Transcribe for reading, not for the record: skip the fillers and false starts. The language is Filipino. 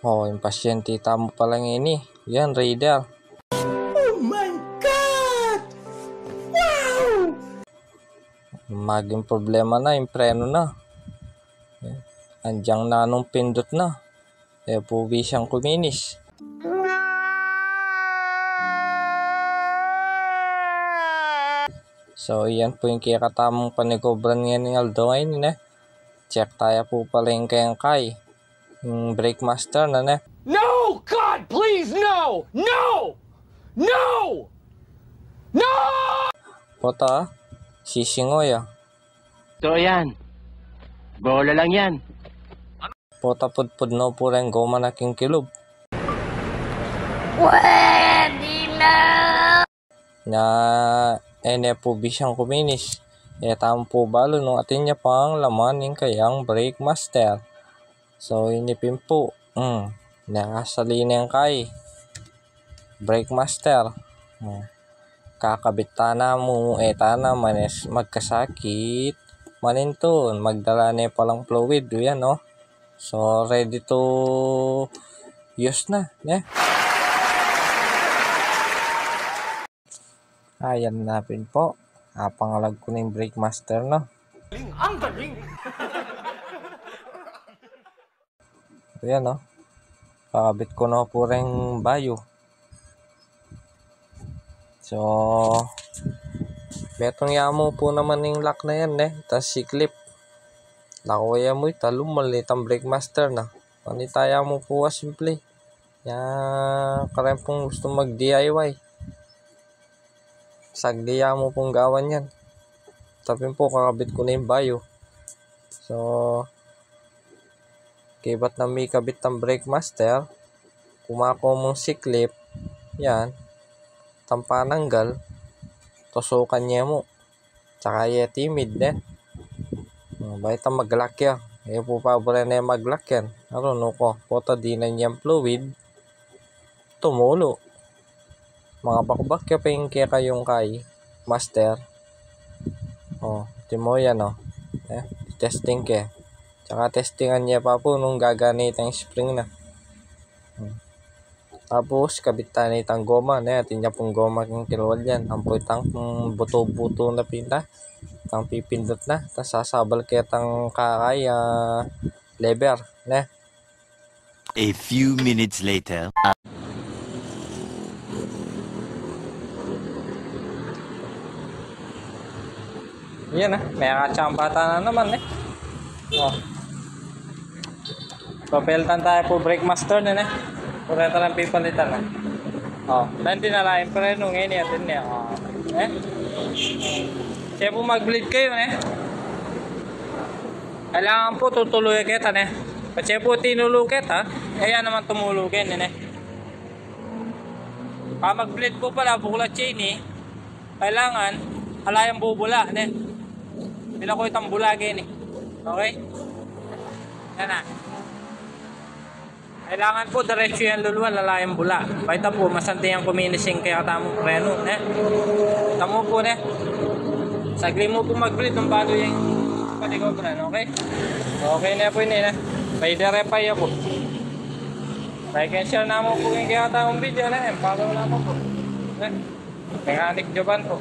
Oh, yung pasyente tamo pala ini. Yan, Raider. Oh my God! Wow! Maging problema na, yung preno na. Andyang na nung pindot na. Puwi siyang kuminis. So, yan po yung kikatamang panigobran ngayon ng Aldo ngayon, Check tayo po pala yung kay yung brake master na, No! God, please, no! No! No! No! Pota, sisingoy, So, yan. Bola lang yan. Pota pudpud no po rin goma na king kilob. Pwede na! Na, po bisang kuminis. Tamo po balo no atin niya pang laman yung kayang brake master. So, inipin po. Nakasali na yung kay brake master. Kakabit na mo, tana manes magkasakit. Maninton, magdala na palang fluid. Yan, no? So, ready to use na, Ayan napin po. Pangalag ko na yung brake master, no? Ang galing! Ayan, no? Kakabit ko na po rin bayo. So, betong yamo po naman yung lock na yan, tas si clip. Lakwaya mo talong malit ang brake master na. Panitaya mo po simple. Yan, karang pong gusto mag DIY. Sagdiya mo pong gawan yan. Tapin po, kakabit ko na yung bayo. So, kibat na may kabit ng brake master. Kumako mong si clip. Yan. Tampananggal. Tusukan niya mo. Tsaka timid, Baita mag-lock yan. Po pabora na yung mag-lock yan. No ko. Pota di na niyang fluid. Tumulo. Mga bakbak pa yung kaya kayong kay master. Timo yan, testing ke. Tsaka testingan niya pa po nung gaganit ang spring na. Tapos kabitan itang goma atin niya pong goma kung kilwal yan. Ang putang buto-buto na pinta. Tang pipindot na. Tas sasabal kaya tang kakay lever, A few minutes later. Yan, may katsambata na naman, Papeltan tayo po brake master na, Pureta lang pipalitan, nanti na lang, pero nung ini atin niya, Siya po mag-bleed kayo, Kailangan po tutuloy kita, Kasi po tinulukit, Ayan naman tumulukin, mag-bleed po pala, bukla chain, Kailangan, alayang bubula, Bila ko itang bulagin, Okay? Yan na. Kailangan po diretso yan luluwa, lalayang bula. Baita po, masanti ang kuminising kaya katamong preno, Tamo po, Sagli mo po mag-bleed ng bago yung patigobran, okay? Okay na po yun, Pwede repay po. Like and share na mo po yung kaya katamong video, Follow na po. Mechanic Joban po.